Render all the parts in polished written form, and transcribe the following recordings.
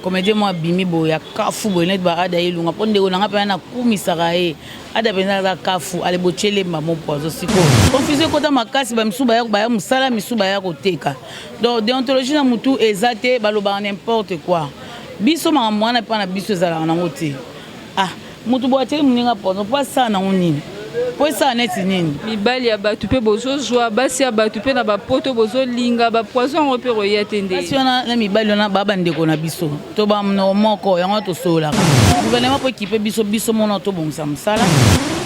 Comédien moi bimi boya kafu bonet ba ada ilunga ponde onanga pa na kumisaka e ada pena za kafu ale bochele mamo pozo siko confusion kota makasi ba misuba ya musala misuba ya koteka donc déontologie na mutu ezate baloba n'importe quoi biso ma mwana pa na biso ezala na ngote ah mutu boachele muninga pozo pa sa na nini po sa neti nini mibali ya batu pe bozo joa basi ya batu pe na ba poto bozo linga ba poison ope roya tende basi na mibali na baba ndeko na biso to ba moko yango to sola gouvernement po équiper biso mona to bongisa musala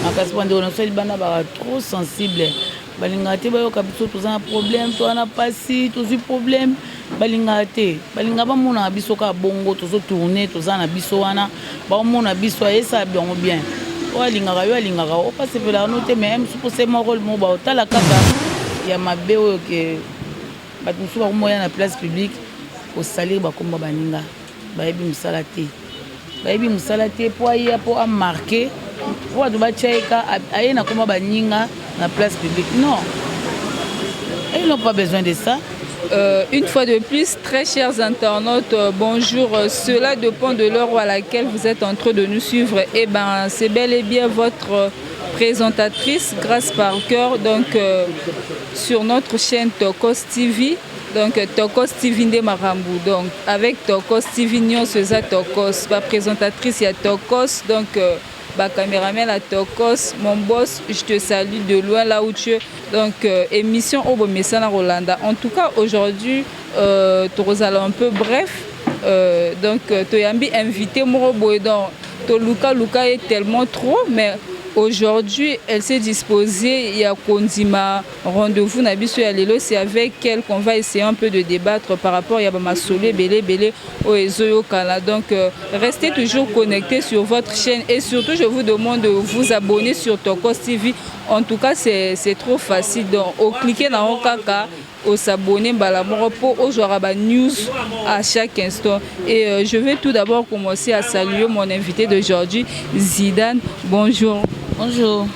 makasi pande on so libana ba trop sensible balinga te bayoka biso toza na problème to na pasi tozi problème balinga te balinga ba mona biso ka bongo tozo tourner toza na biso wana ba mona biso esa bien walingaka yo alingaka opasepela no te même supposé mon rôle mo ba otala kaka ya mabe oyo ke bato mosusu bakomoya na place publique kosalir bakomba baninga bayebi mosala te po aya po amarke po bato batiaeka aye na komba baninga na place publique non ils n'ont pas besoin de ça. Une fois de plus, très chers internautes, bonjour. Cela dépend de l'heure à laquelle vous êtes en train de nous suivre. Eh ben, c'est bel et bien votre présentatrice, Grâce Parker, donc sur notre chaîne Tokos TV. Donc Tokos TV de Marambou. Donc avec Tokos TV, nous sommes Tokos. Ma présentatrice, il y a Tokos. Donc caméraman à Tokos, mon boss, je te salue de loin là où tu es. Donc émission au Messana Rolanda. En tout cas aujourd'hui, tu allons un peu bref. Donc tu as invité Morobo donc Luca est tellement trop, mais aujourd'hui elle s'est disposée. Il y a Kondima rendez-vous Nabiso Yalelo, c'est avec elle qu'on va essayer un peu de débattre par rapport à Yabama Solé Belé au Ezoyo Kala. Donc restez toujours connectés sur votre chaîne et surtout je vous demande de vous abonner sur Tokos TV. En tout cas c'est trop facile, donc au cliquer dans le kaka au s'abonner pour aujourd'hui news à chaque instant. Et je vais tout d'abord commencer à saluer mon invité d'aujourd'hui, Zidane. Bonjour. Bonjour.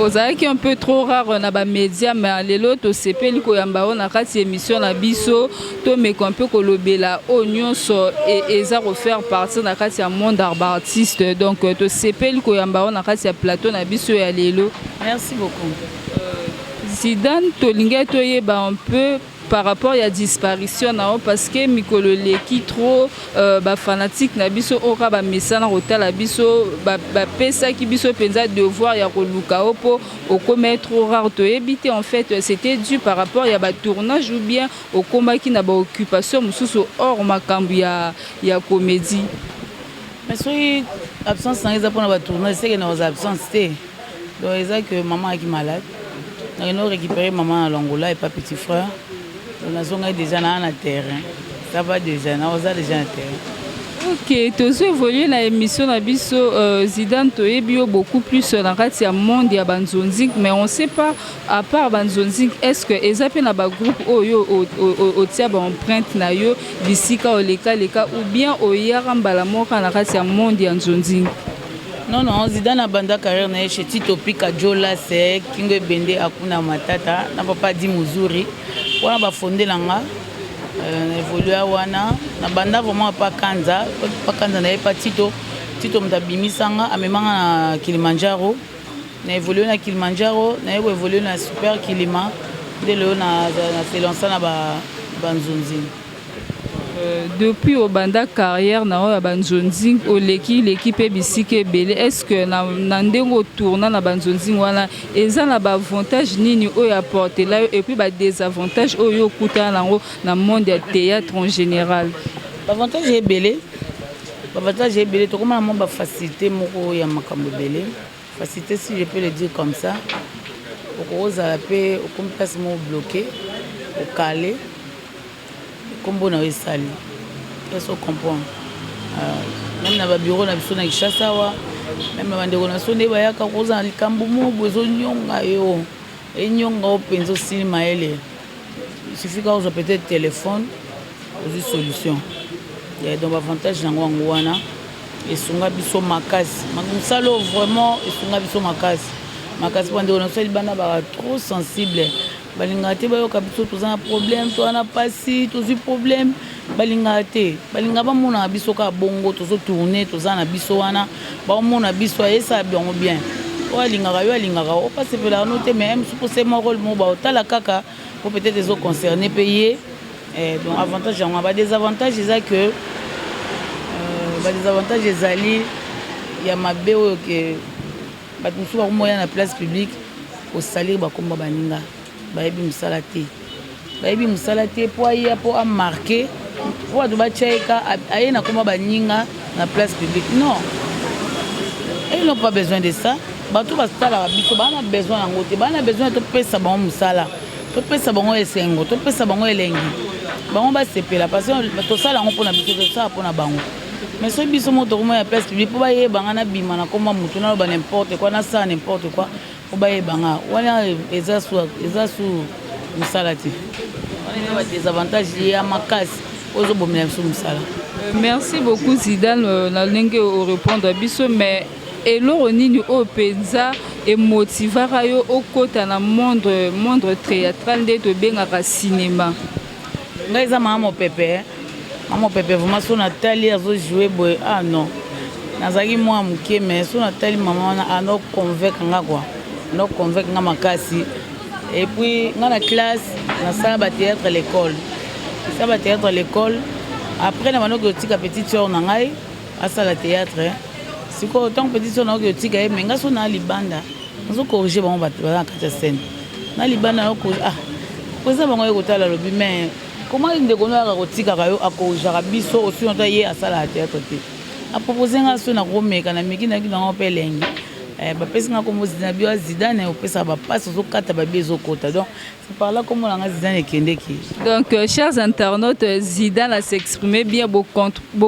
Ozaki qui est un peu trop rare na ba média mais les autres CP liko yamba on a kati émission na biso to me ko un peu kolobela oignon so et eza refaire partie na kati ya monde artiste donc to CP liko yamba on a kati ya plateau na biso ya lelo. Merci beaucoup. Zidane to linga to yeba un peu par rapport à la disparition parce que mikolo leki trop fanatique na biso ora ba mesana rotala biso ba pesa ki biso penza devoir ya koluka opo au commettre trop rare to éviter en fait c'était dû par rapport à ba tournage ou bien au combat qui n'a pas occupation mususu hors makambu ya comédie. Mais si absence na eza pona ba tournage c'est que na absence té donc eza que maman est malade na nous récupérer maman à l'Angola et pas petit frère. On a déjà dans le terrain. Ça va déjà, on a déjà le terrain. Ok, tu as évolué dans l'émission Zidane, tu as beaucoup plus dans le monde de Banzonzik, mais on ne sait pas, à part Banzonzik, est-ce que les groupe au tiers empreinte na yo bisika oleka ou bien au yarambala moka na le monde de Banzonzik? Non, Zidane a banda carrière chez Tito Pika Jola c'est Kingo Bende Akuna Matata, n'a pas dit Muzuri. On a fondé l'anga, évolué à Wana, na banda vraiment pas Kanza n'avait pas Tito m'a bimi sanga, a même na Kilimanjaro, na évolué na Kilimanjaro, na évolué na Super Kilima, dès le na se lancé na Banzonzi. Depuis au banda carrière na Banzonzi au l'équipe bisike belé est-ce que na ndengo tourna na Banzonzi wana eza na ba avantage nini o apporter là et puis ba désavantage o yo kuta nango na monde de théâtre en général? L'avantage est belé to comme na ba facilité moko ya makambo belé facilité si je peux le dire comme ça au za pe au comme place mo bloqué au calé comme on a sali est-ce qu'on comprend même na ba bureau na biso na Kishasa wa même na bandeko na sonde ba yaka koza likambo mo bozo nyonga yo enyonga openzo silima ele il suffit qu'on peut-être téléphone aux solution il y a donc avantage na ngwana et sunga biso makasi makusalo vraiment et sunga biso makasi bandeko na so libana ba trop sensible balinga te bayoka biso toza na problème to na pasi tozi problème balinga te balinga bamona biso ka bongo tozo tourner toza na biso wana bamona biso esa bien bien o alingaka yo alingaka o pas sepela no te mais pour c'est mon rôle mo ba otala kaka pour peut-être les autres concernés payer donc avantage en ba désavantage c'est que ba désavantage ezali ya mabe o que ba musu ba moya na place publique au salir ba komba baninga ba yebi musala te bayebi musala te po aya po a marquer po atu bacheka aye na komba baninga na place publique non ils n'ont pas besoin de ça bato basala biso bana besoin yango te bana besoin to pesa bango musala to pesa bango esengo to pesa bango elengi bango basepela parce que to sala ngo pona biso to sala pona bango mais so biso moto ko ya place publique po baye banga na bima na komba mutu na ba n'importe quoi na ça n'importe quoi po baye banga wana eza su musala te wana ba désavantage ya makasi ozo bomela biso musala. Merci beaucoup Zidane na lingue au répondre biso mais eloko nini oyo mpenza emotivaka yo okota na monde théâtral nde tobengaka cinéma? Ngai eza mama mopepe vraiment so natali azojoue boye non nazalaki mwa moke mais so natali mama wana anoconvaincre nga quoi anoconvaincre nga makasi et puis nga na classe nasala bathéâtre à l'école après na banoki otika petite sœur na ngai asala théâtre siko tant petite sœur na otika ye mais nga so na libanda nazo corriger bango bato baza na kati ya scène na libanda koza bango ekotala lobi mais comment ndeko no yaka kotikaka yo akorigaka biso osi nota ye asala ya théâtre te apropose nga so na komeka na meki naki nango mpe elengi bapesi nga kombo Zidane Zidane opesa bapasi ozokata babi ezokota donc c'est par là kombo nanga Zidane ekendeki. Donc chers internautes, Zidane a s'exprimé bien pour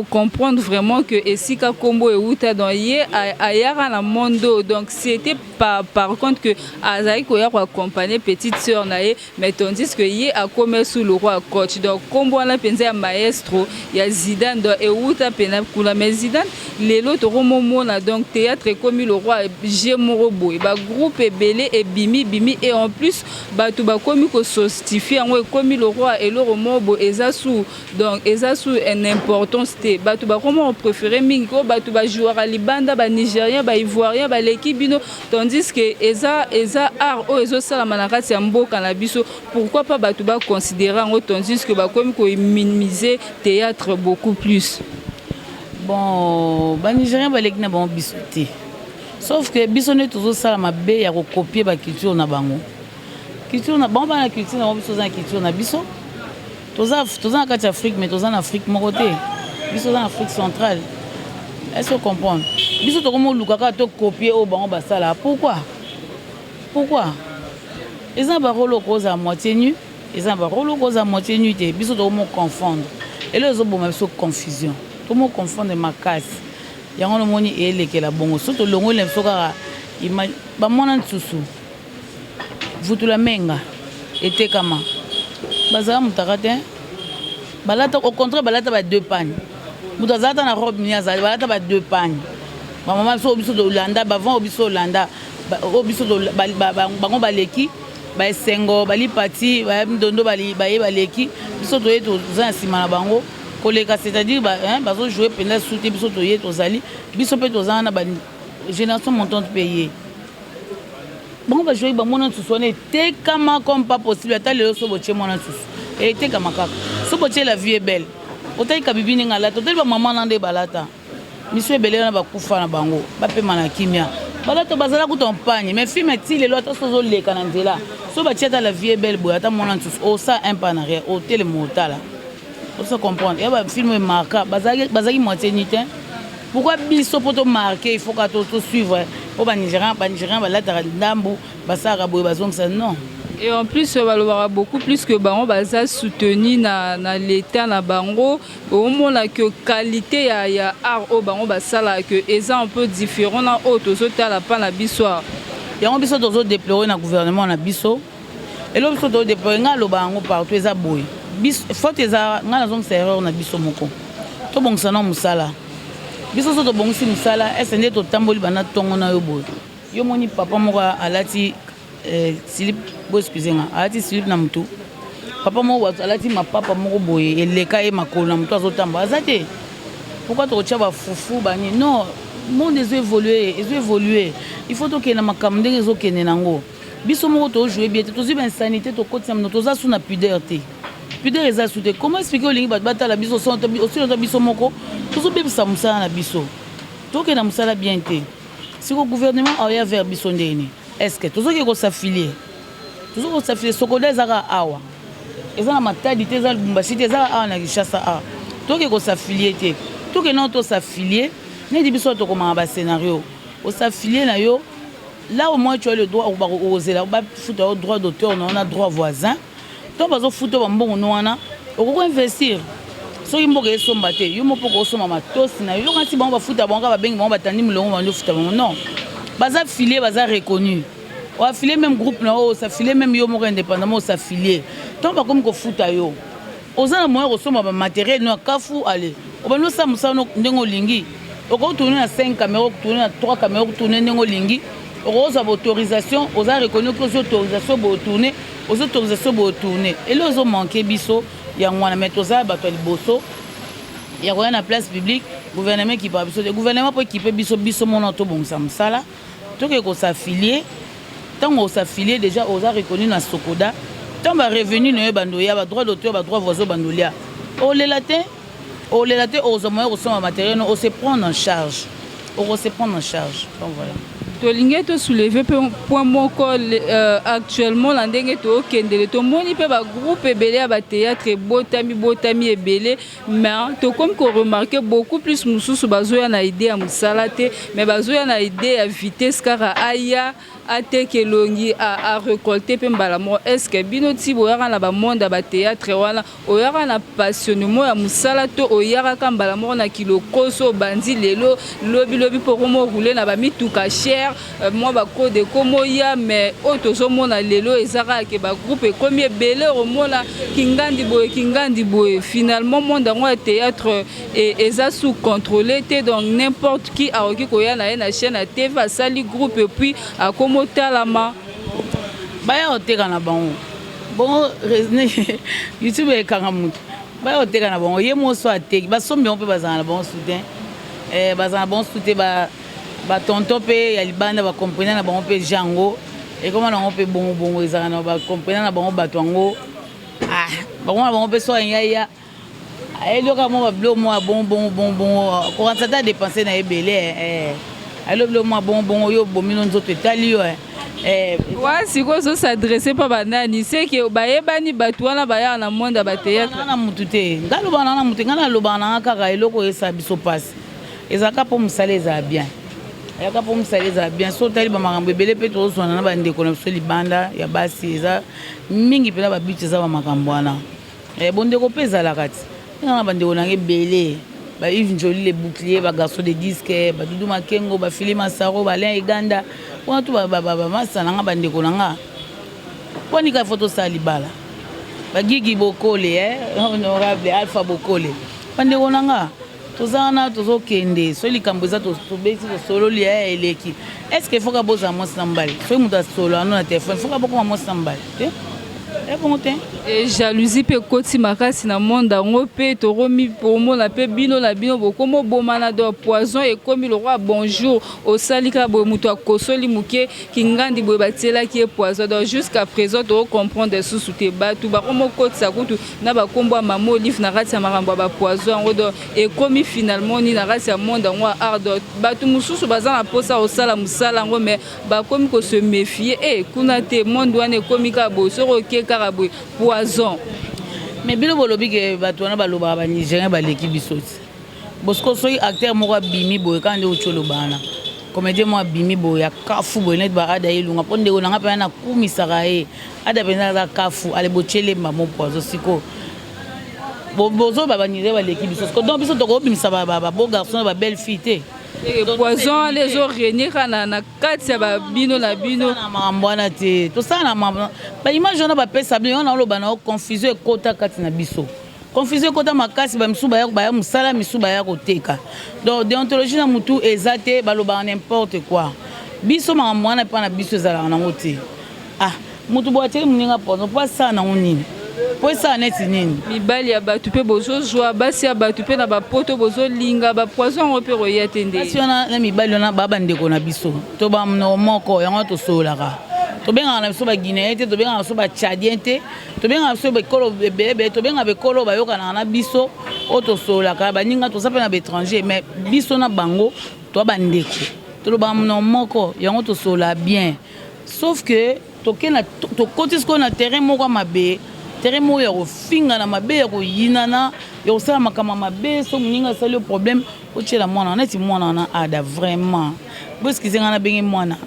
comprendre vraiment que esika kombo euta dans ye ayara na mondo donc c'était par contre que azali koya ko accompagner petite sœur na ye mais tandis que ye a commis sous le roi coach donc kombo na penza ya maestro ya Zidane donc euta pena kula mais Zidane lelo to romona donc théâtre comme le roi Gemorobo ba groupe ebele et bimi et en plus bato ba komi ko sostifier en comme le roi et le romobo ezasu donc ezasu une importance te bato ba comment préférer mingi ko bato ba joueur à libanda ba nigérien ba ivoirien ba l'équipe bino tandis que eza art o ezo sala manakati ya mboka na biso pourquoi pas bato ba considérer en tandis que ba komi ko minimiser théâtre beaucoup plus. Bon ba nigérien ba l'équipe na bon biso te sauf que biso ne toujours sala mabe ya ko copier ba culture na bango culture na bango na culture na biso za culture na biso toza na kati Afrique mais toza na Afrique moko te biso za na Afrique centrale est-ce que vous comprenez biso to komo lukaka to copier au bango basala pourquoi ils ont ba rolo cause à moitié nu ils ont ba rolo cause à moitié nu te biso to komo confondre et les autres bon biso confusion to mo confondre makasi yango moni elekela bongo soto longo le soka ba mona nsusu vutula menga etekama bazala mutakate balata au contraire balata ba deux pagnes mutazata na robe miaza balata ba deux pagnes ba mama so biso do Hollanda ba vent biso Hollanda biso do bango baleki ba esengo bali parti ba ndondo bali baleki biso to yeto za sima na bango koleka c'est-à-dire bazo jouer pendant souté biso to yeto zali biso pe to za na ba génération montante payée. Bon, va jouer mon soussoné, t'es comme pas possible, à le sobotier mon sous. Et t'es comme un sobotier la vie est belle. Autant que bibini ngala, total maman n'ande balata. Monsieur Belé n'a pas koufa na bango, bapé manakimia. Balata bazala kouton pagne, mais film est-il les lois sozo les canandela. Sobotier la vie est belle, boyata mon sous. Oh ça un pan arrière, au tel mortal. Pour se comprendre, il y a un film marqué, bazali moitié nitin. Pourquoi biso poto marqué, il faut qu'à tout suivre. Au Nigérian, balata ndambu, basara boy bazong ça non. Et en plus, on va voir beaucoup plus que Baron Baza soutenu na l'état na Bango. Au moins la que qualité ya art au Baron Basala que est un peu différent na autre autres à la pan la bisoir. Il y a un biso d'autres déplorer na gouvernement na biso. Et l'autre biso d'autres déplorer na lo Bango partout eza boy. Bis faut eza na zone serreur na biso moko. To bon sana musala. Biso so to bon si musala SND to tamboli bana tongo na yo boy. Yo moni papa moko alati slip bo excusez-moi alati slip na mutu papa moko alati mapapa moko boye eleka ye makolo na moto azotamba aza te. Pourquoi tokotia bafufu bani non monde évolué il faut tokende na makambo ndenge ezokende nango biso moko tozouer bien te tozwi bainsanité tokotisa mino toza su na pudeur te pudeur eza su te comment expliquer olingi bato batala biso osilota biso moko tozobebisa mosala na biso tokende na mosala bien te siko gouvernement aoya vers biso ndeni est-ce que tozoki kosafilie sokoda ezaka awa eza na matadi te eza lubumbashi te ezaka awa na Kinshasa awa toke kosafilie te toke non tosafilie nedi biso tokomaka bascénario osafilie na yo là au moins tu as le droit oser là foutre au droit d'auteur on a droit voisin to bazo foutre ba mbongo no wana okoko investir so yimboka esomba te yo moko osoma matosi na yo ngati ba foutre bango ba bengi bango batandi mulongo ba foutre bango non baza affilié baza reconnu ou affilié même groupe na o s'affilié même yo moko indépendamment s'affilié to ba comme ko foutre yo oza na moyen osoma ba matériel no kafu aller obano sa musano ndengo lingi oko tourner na 5 caméras tourner na 3 caméras tourner ndengo lingi oko autorisation oza reconnu que aux autorisation bo tourner aux autorisations bo tourner et là ils ont manqué biso ya ngwana metoza bato liboso ya koya na place publique gouvernement qui pa biso le gouvernement pour équiper biso mon to bongisa msala to ke ko s'affilier tant on s'affilier déjà aux reconnu na Sokoda tant ba revenu no bando ya ba droit d'auteur ba droit voisin bandolia o le latin aux moyens au matériel on se prendre en charge donc voilà tolingi to soulever point moko actuellement la ndenge to kendele to moni pe ba groupe ebele ya ba théâtre botami ebele mais to comme ko remarquer beaucoup plus mususu bazoya na idée ya musala te mais bazoya na idée ya vitesse car aya ateke longi a récolter pe mbala mo est-ce que bino ti boyaka na ba monde ba théâtre wana oyaka na passionnement ya musala to oyaka ka mbala mo na kilo koso bandi lelo lobi pour mo rouler na ba mituka cher moi ba code comme ya mais otozo mona lelo ezaka ke ba groupe comme ebele romona kingandi boye finalement monde ngo théâtre et eza sous contrôlé te donc n'importe qui a oki ko ya na chaîne à TV sali groupe et puis a talama baya oteka na bango bon YouTube ekanga mutu baya oteka na bango ye moso ateki basombi on peut bazana bon soutien bazana bon soutien ba tonton pe ya libanda ba comprendre na bango pe jango et comment on peut bon ezana na ba comprendre na bango bato ngo bango pe so ya eloka mo ba blo mo bon ko nsata dépenser na ebele alors le moi bon yo bomino nzoto etali yo wa siko zo s'adresser pa banani c'est que bayebani bato wana baya na monde ba théâtre na mutu te ngalo bana na mutu ngana lobana kaka eloko esa biso passe ezaka po musaleza bien yaka po musaleza bien so tali ba makambo ebele pe to so na ba ndeko na biso libanda ya basi eza mingi pela ba biti za ba makambo wana bondeko peza la kati na ba ndeko na ebele ba Yves Njoli les boucliers ba garçon de disque ba Dudu Makengo ba Philima Saro ba Len Uganda on tout ba masa nanga bande ko nanga poni ka photo sa libala ba Gigi Bokole honorable Alpha Bokole bande ko nanga tozana tozokende so likamboza to besi to solo li eleki est-ce que faut ka boza mo sambali so muta solo ano na téléphone faut ka boko mo sambali et jalousie pe koti makasi na monde ngo pe to romi pour mo la pe bino bokomo bomana do poison et comme le roi bonjour au salika bo muto akosoli muke kingandi bo batela ki poison donc jusqu'à présent to comprendre des sous te batu ba komo koti sa kutu na ba kombo mamo olive na rati ya makambo ba poison ngo do et comme finalement ni na rati ya monde ngo ardo batu mususu bazana posa au sala musala ngo mais ba komi ko se méfier kuna te monde wane komi ka bo soro ke karabou poison mais bilo bolobi ke bato wana baloba ba Nigérien ba leki bisoti bosko soy acteur moko bimi boye kande ucholo bana comédien mo bimi boye ya kafu boye net ba ada ilunga ponde ko nanga pe na kumisaka ada penza za kafu ale bochele mamo poison siko bozo ba Nigérien ba leki bisoti ko donc biso to ko bimisa ba beau garçon ba belle fille te poison les origines na kati ya babino na bino na mambwana te to ça na mambwana ba image na ba pesa bien on a loba na confusion ekota kati na biso confusion ekota makasi ba misuba ya musala misuba ya koteka donc déontologie na mutu ezate ba loba n'importe quoi biso mambwana pa na biso ezala na ngote mutu bo ateli muninga poison pas ça na nini po esa neti nini mibali ya bato mpe bozozwa basi ya bato mpe na bapoto bozolinga bapoison yango mpe koya te nde kasi wana na mibali wana babandeko na biso to bamno moko yango tosololaka tobengaka na biso baguinéen te tobengaka biso bachadien te tobengaka biso bekolo ebele tobengaka bekolo bayokanaka na biso oyo tosololaka baninga toza mpe na baétranger mais biso na bango toa bandeko tolobaka mno moko yango tosolola bien sauf que tokoti sikoyo na terrain moko ya mabe terrain moko ya kofinga na mabe ya koyinana ya kosala makambo ya mabe so moninga asali yo problème otiela mwana neti mwana wana ada vraiment boskize nga na benge mwana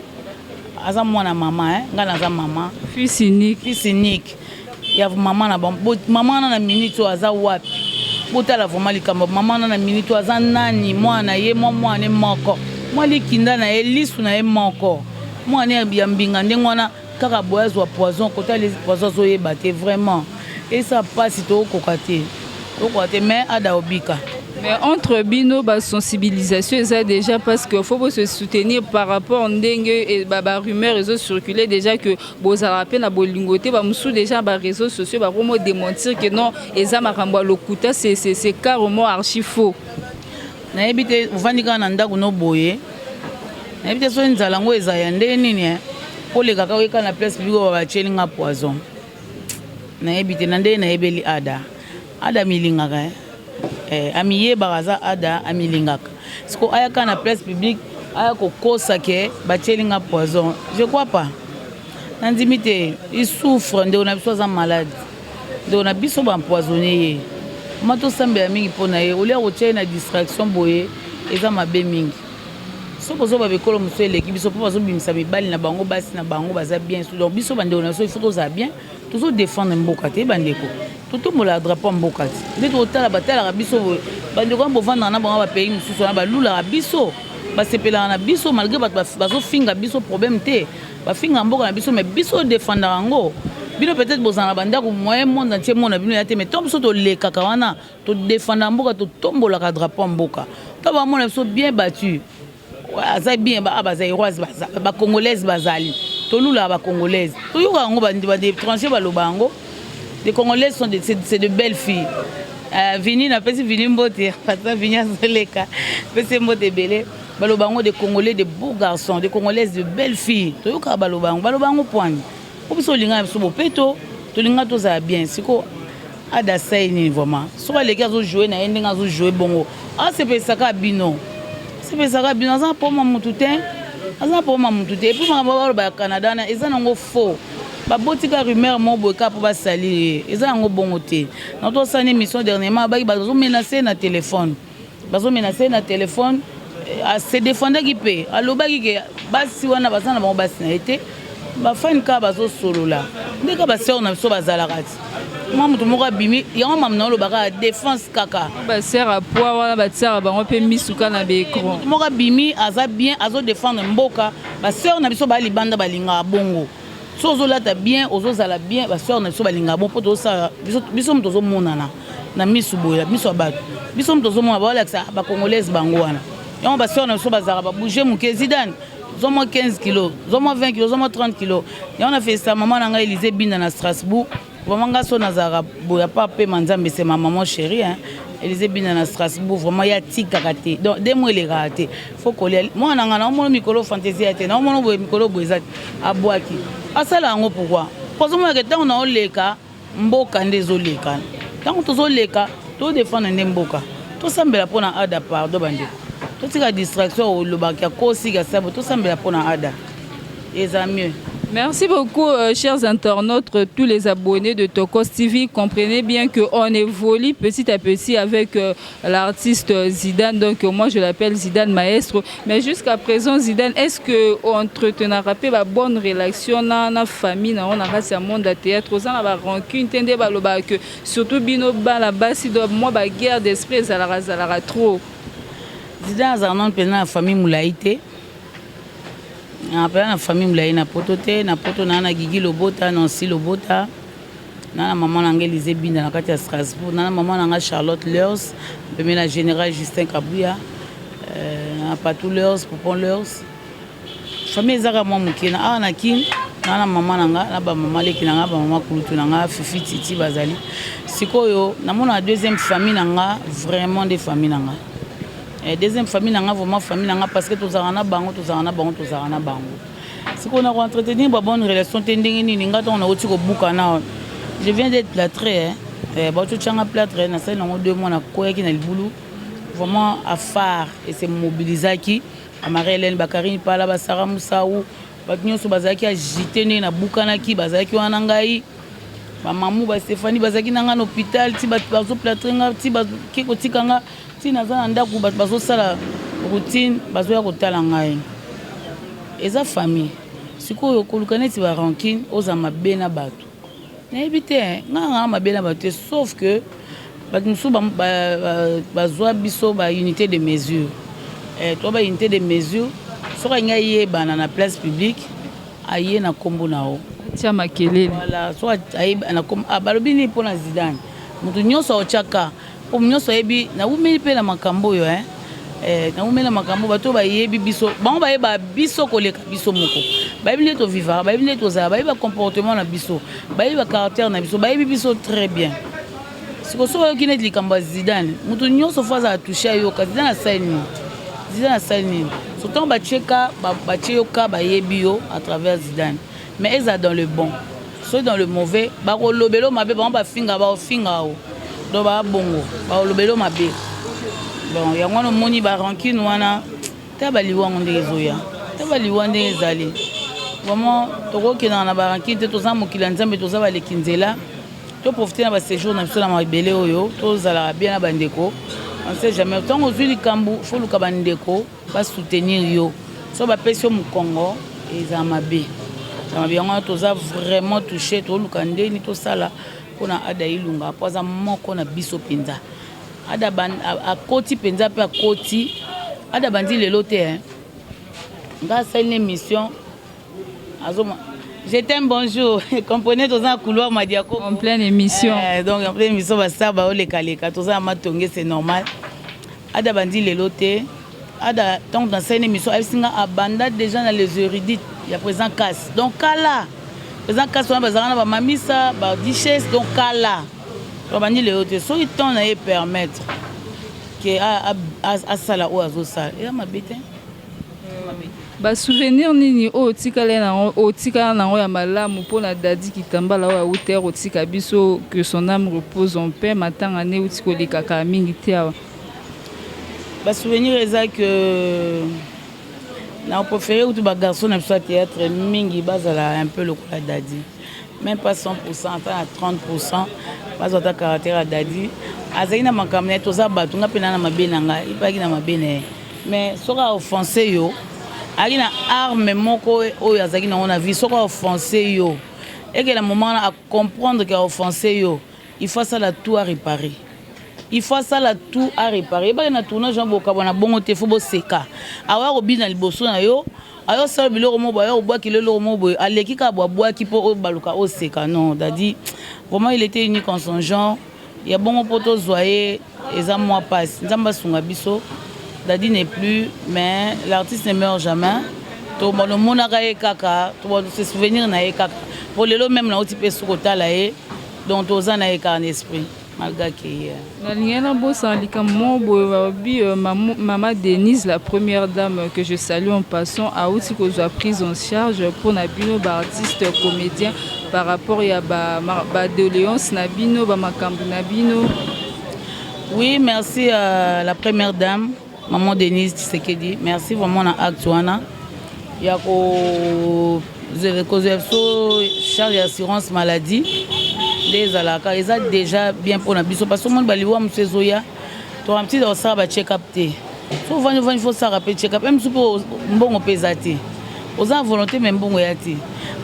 aza mwana mama nga naza mama fils unique ya mama na mama wana na minute oyo aza wapi botala vraiment likambo mama wana na minute oyo aza nani mwana ye mwana moko mwa likinda na ye lisu na ye moko mwana ya mbinga ndenge wana kaka boye azwa poison kota les poison azoyeba te vraiment esa pasi tokokoka te mais ada obika. Mais entre bino, la sensibilisation est déjà parce qu'il faut se soutenir par rapport à des rumeurs réseaux circulées déjà que vous avez appelé à Bolingoté, vous déjà les réseaux sociaux vont démentir que non, Eza Makambo Lokuta c'est carrément archi faux. Na ebite uvandika na ndako no boye. Na ebite so nzala ngo eza ya ndeni ni ko le kaka weka na place bigo ba chelinga poison. Na ebite na ndeni na ebeli ada milingaka amiye baraza ada amilingaka siko ayaka na place publique aya kokosa ke bachelinga poison je crois pas nandimite il souffre nde on a besoin malade nde on a biso ba empoisonné ye mato sambe mingi pona ye olia kotia na distraction boye eza mabe mingi soko zo ba bekolo muso eleki biso po bazo bimisa mibali na bango basi na bango baza bien donc biso bande on a so il faut toza bien toujours défendre mboka te bandeko tout mola drapeau mboka te nde totala batalaka biso bandeko bovanda na bango bapays mosusu wana balulaka biso basepelaka na biso malgré bato bazofinga biso problème te bafinga mboka na biso mais biso défendaka yango bino peut-être bozala na bandako moyen monde entier mona bino ya te mais to biso tolekaka wana todéfendaka mboka totombolaka drapeau mboka to bamona biso bien battu aza bien bazaïroise bacongolaise bazali tolulaka bacongolaise toyokaka yango baétranger baloba yango. Les Congolais sont c'est de belles filles. Vini na pesi Vini Mbote, pata Vini Azoleka, pesi Mbote Belé. Balobango des Congolais de beaux garçons, des Congolaises de belles filles. Toyoka balobango point. Obiso linga biso bopeto, to linga to za bien. Siko ada saini vraiment. So les gars zo jouer na endinga zo jouer bongo. Ah c'est pesaka bino. C'est pesaka bino za po mamututin. Aza po mamututin. Et puis mababa ba Canada na eza nango faux. Babotika rumeur mo boka pour basali eza yango bongo te na to sani mission dernièrement ba bazo menacer na téléphone a se défendre qui pe alobaki ke basi wana basana bango basi na été ba fan ka bazo solola ndeka ba sœur na biso bazalaka ti mwa mutu moko abimi yango mamna olobaka défense kaka ba sœur a poa wana ba sœur bango pe misuka na be écran moko abimi aza bien azo défendre mboka ba sœur na biso ba libanda balinga bongo so ozolata bien ozozala bien basœur na biso balinga bon mpo tozosala biso moto tozomonana na misu boya miso ya bato biso moto tozomona baolakisa bacongolaise bango wana yango basœur na biso bazalaka babouge moke Zidane zomwa 15 kilo zomwa 20 kilo zomwa 30 kilo yango na festa mama na ngai Élysée Binda na Strasbourg vraiment nga so nazalaka boya pa pe manzambe c'est ma maman chérie Élysée Binda na Strasbourg vraiment ya tikaka te donc de mois elekaka te faut kolia mwana nga na omona mikolo fantaisie ya te na omona boye mikolo boye eza abwaki asala yango pourquoi pozomona ke ntango na oleka mboka nde ezoleka ntango tozoleka todefendre nde mboka tosambela mpona ada pardon bandeko totika distraction olobaki akosika sabo tosambela mpona ada eza mieux. Merci beaucoup, chers internautes, tous les abonnés de Tokos TV. Comprenez bien qu'on évolue petit à petit avec l'artiste Zidane. Donc, moi, je l'appelle Zidane Maestro. Mais jusqu'à présent, Zidane, est-ce qu'on entretenait une bonne relation dans la famille, dans le monde de théâtre, dans la rancune, surtout Bino Balaba, si moi, la guerre d'esprit, ça la trop. Zidane a une famille moulaïté. Na famille mulayi na poto te na poto na Gigi Lobota Nancy Lobota na maman na Élysée Binda na kati ya Strasbourg na maman na Charlotte Leurs pemé na général Justin Kabouya na Patou Leurs Popon Leurs famille ezaka mwa moke na kin na maman nanga na ba maman leki nanga ba maman kulutu nanga fifi titi bazali sikoyo na mona deuxième famille nanga vraiment des familles nanga deuxième famille nanga vraiment famille nanga parce que tozana bango sikoyo na ko entretenir ba bonne relation tendingi ni ngata on a oti ko buka na je viens d'être plâtré ba tu changa plâtré na ça nango 2 mois na koyaki na libulu vraiment à phare et c'est mobilisaki Amare Hélène Bakari pala ba Sarah Moussaou batunyoso bazaki agité na bukanaki bazaki wana ngai ba mamu ba Stéphanie bazaki nanga na hôpital ti bazo platringa ti bazaki kotikanga ti naza ndaku bazo sala routine bazo ya kotala ngai eza famille sikoyo kolukane ti ba rancune oza mabe na bato na ebité nga mabe na bato sauf que batunyoso bazwa biso ba unité de mesure toi ba unité de mesure soka nga yeba na place publique aye na kombo nao tia makelele voilà so aye na kombo balobi ni pona Zidane mutu nyonso ochaka po nyonso yebi na umeli pe na makambo yo na umeli na makambo bato ba yebi biso bango ba yeba biso koleka biso moko ba yebi to vivre ba yebi to za ba yebi comportement na biso ba yebi caractère na biso ba yebi biso très bien siko so yo kinet likambo Zidane mutu nyonso faza toucher yo ka Zidane na saini surtout bacheka bacheyoka bayebio à travers Zidane mais ils sont dans le bon soit dans le mauvais ba kolobelo mabe ba finga ba finga o do ba bongo ba kolobelo mabe bon ya ngwana moni ba rancune wana ta baliwa nde zoya ta baliwa nde ezali vraiment toko kina na ba rancune to za mokila nzambe to za ba lekinzela to profiter na ba séjour na biso na mabele oyo to zala bien na bandeko. On sait jamais. Tant aux huiles Kambu, il faut le kabandeko, pas soutenir yo. So ba pesi au Congo et Zamabe. Zamabe on a tous vraiment touché tout le kandé ni tout ça là. On a ada ilunga. Pas un moment qu'on a biso penza. Ada ban à côté penza pe à côté. Ada bandi le lote hein. Dans cette émission, azoma. Je t'aime, bonjour. Comprenez, tous en couloir, Madiako. En pleine émission. Donc, en pleine émission, ça va les kaleka. Tous en matongé, c'est normal. Ada bandi les lotés. Ada, donc, dans cette émission, elle s'est abandonnée déjà dans les érudites. Il y a présent casse. Donc, Kala. Présent casse, on a besoin de mamisa, de duchesse. Donc, Kala. Bandi les lotés. So, ils t'ont à permettre que à sala ou à zo sala. Et à ma bête. Ba souvenir nini o tikala na ya malamu pona dadi kitambala wa uter otika biso que son âme repose en paix matanga ne utiko likaka mingi tiawa ba souvenir eza que na préféré ou tout ba garçon na soit théâtre mingi bazala un peu le coup dadi même pas 100% à 30% pas autant caractère à dadi azina makamne to za batu ngapena na mabenanga ipaki na mabene mais sera offensé yo ali na arme moko oyo azaki na on a vu soko offensé yo et que le moment à comprendre qu'il a offensé yo il faut ça la tout à réparer ba na tournage boka bona bongo te fo bo seka awa ko bina liboso na yo ayo sala biloko mo ba yo boaki lelo mo bo aleki ka boaki po baluka o seka non dadi vraiment il était unique en son genre il y a bongo poto zoyer eza moi passe nzamba sunga biso Dadi n'est plus, mais l'artiste ne meurt jamais. Tout le monde a kaka, tout le monde se souvenir na kaka. Pour les lots même na otipe sukota la donc tous en a en esprit malgré que. Na lingena bossa likamo bobi maman Denise, la première dame que je salue en passant, a aussi que soit prise en charge pour Nabino artiste comédien par rapport à ba doléance Nabino ba makambu Nabino. Oui, merci à la première dame. Maman Denise Tshisekedi, merci vraiment à Actuana. Il y a charge d'assurance maladie. Ils ont déjà bien pour la biso. Parce que tout le monde va voir M. Zoya. Tu as un petit dossier à check-up. Souvent, il faut ça rappeler check-up. Même si on bon pesati. Aux a volonté même bon yati.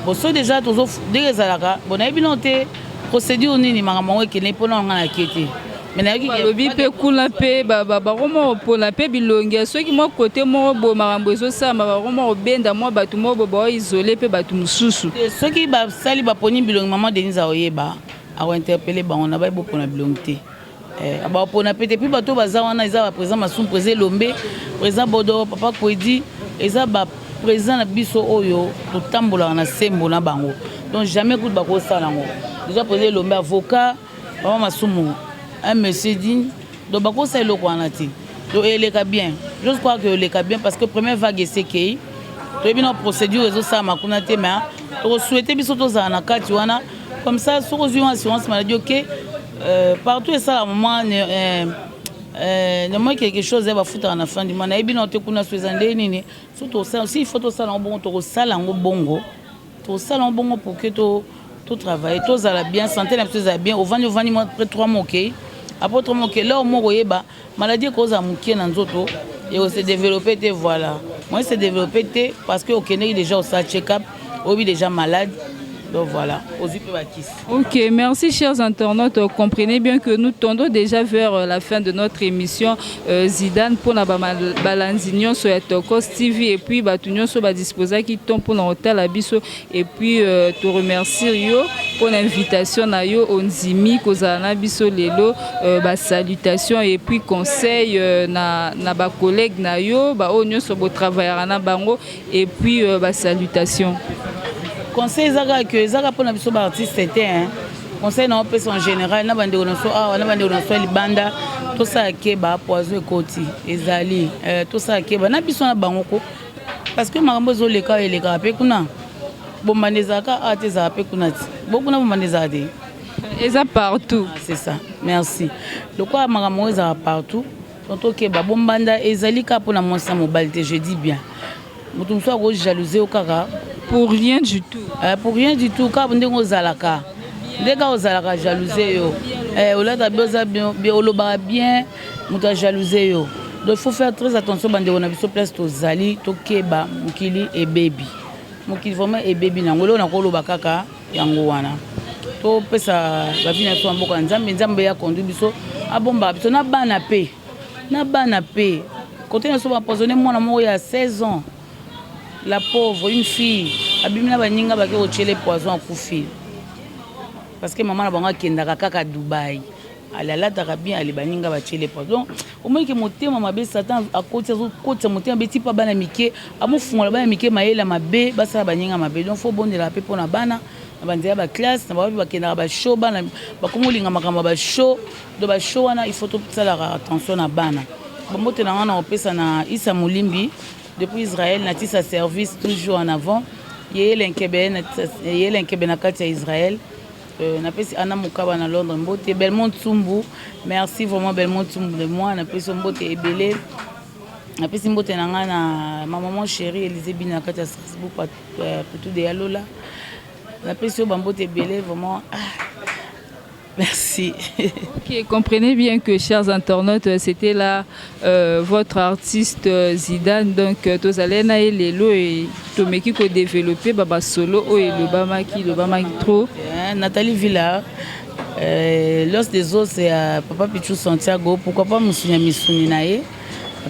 Bon, so déjà tous des zalaka. Bon, na bilanté procédure ni maman qui n'est pas dans la quête. Balobi pe kula pe baba romo pour la pe bilongia ceux qui mo côté mo bo marambo zo sa ma romo benda mo batu mo bo isolé pe batu mususu ceux qui ba sali ba poni bilongi maman Denise Oyeba a interpeller ba on a ba beaucoup na bilongité ba pona pete puis bato baza wana eza ba président Masum président Lombe président Bodo papa Kwedi eza ba président na biso oyo totambola na sembo na bango donc jamais coup bako salango déjà président lombe avocat maman masumu un monsieur digne donc bako sa eloko wana ti donc eleka bien je crois que eleka bien parce que première vague esekei to ebina procédure ezo sa makuna te mais to souhaiter biso to za na kati wana comme ça sur une assurance maladie OK partout et ça à un moment moi quelque chose va foutre en fin du mois na ebina te kuna soezande nini surtout ça aussi il faut to ça bon to sala ngo bongo to sala bongo pour que to travailler to za la bien santé na ça bien au vendre après 3 mois OK après 3 mois OK là au moko yeba maladie cause à mukie na nzoto et on s'est développé te voilà moi c'est développé te parce que au Kenya déjà au sa check-up obi déjà malade. Donc voilà, ok, merci chers internautes. Comprenez bien que nous tendons déjà vers la fin de notre émission. Zidane pour la balanzignon sur la Tokos TV et puis Batunion sur la disposa qui tombe pour l'hôtel Abisso et puis te remercier yo pour l'invitation na yo onzimi kozana biso lelo salutation et puis conseil na ba collègue na yo ba onyo sur bo travailler na bango et puis salutation. Conseil zaka que zaka pour na biso ba artiste c'était hein conseil na opé en général na bande onoso na bande onoso libanda to sa ke ba poison ekoti ezali to sa ke ba na biso na bango ko parce que makambo zo leka eleka pe kuna bombane zaka ate za pe kuna ti bokuna bombane za de eza partout c'est ça merci le quoi makambo za partout tonto ke ba bombanda ezali ka pour na monsa mobilité je dis bien mutum so ko jalouser au kaka. Pour rien du tout. Pour rien du tout. Quand on est aux alaka, dès qu'on est aux jalousie, on a bien, bien, on a jalousie. Donc il faut faire très attention. On a vu sur place aux ali, to keba, mukili et baby. Mukili vraiment et baby. N'angolo na kolo bakaka yangoana. To pesa la vie na to amboka nzambe nzambe ya conduit biso abomba biso na bana pe. Na bana pe. Quand on est sur empoisonné moi na mo ya 16 ans. La pauvre, une fille, abimina baninga baki ochele poison à koufi. Parce que maman na banga kendaka kaka Dubaï. Alala tarabia ali baninga ba chele poison. Au moins que motema mabe Satan a côté motema beti pa bana mike, amu fungola bana mike maela mabe, basa baninga mabe. Donc faut bonne la paix pour na bana, na bandia ba classe, na ba kendaka ba show bana, ba komolinga makamba ba show, do ba show wana il faut tout ça la attention na bana. Ba motena wana opesa na Isa Mulimbi. Depuis Israël, Nati sa service toujours en avant. Yé l'enkebe na kati ya Israël. Napesi Anna Mukaba na Londres mbote Belmont Tsumbu. Merci vraiment Belmont Tsumbu de moi. Napesi mbote ebele. Napesi mbote na nga na ma maman chérie Élisée Bina kati ya Strasbourg pour tout de Yalola. Napesi mbote ebele vraiment. Merci. Ok, comprenez bien que, chers internautes, c'était là votre artiste Zidane. Donc, Tozalena et Lelo et Tomeki qui ont développé Baba Solo et le Bama qui trop. Nathalie Villard, l'os des os, c'est Papa Pichou Santiago. Pourquoi pas Moussounia Missouni Nae?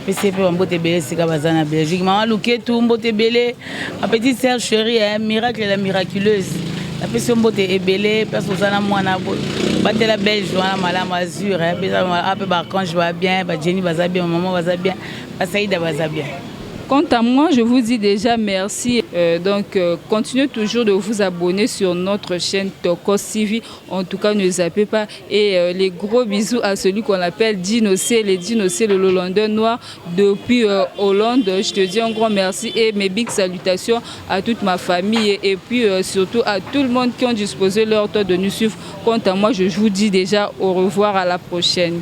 PCP Mbote Belé, c'est Kabazana Belgique. Maman Louketou, Mbote Belé, ma petite sœur chérie, miracle et la miraculeuse. La personne bote ebele personne na mwana batela la belge wana malama azur peu Barkange va bien, Jenny va bien, maman va bien, Saïda va bien. Quant à moi, je vous dis déjà merci. Continuez toujours de vous abonner sur notre chaîne Tokos TV. En tout cas, ne zappez pas. Et les gros bisous à celui qu'on appelle Dino C, le Hollandais noir depuis Hollande. Je te dis un grand merci et mes big salutations à toute ma famille et puis surtout à tout le monde qui ont disposé leur temps de nous suivre. Quant à moi, je vous dis déjà au revoir, à la prochaine.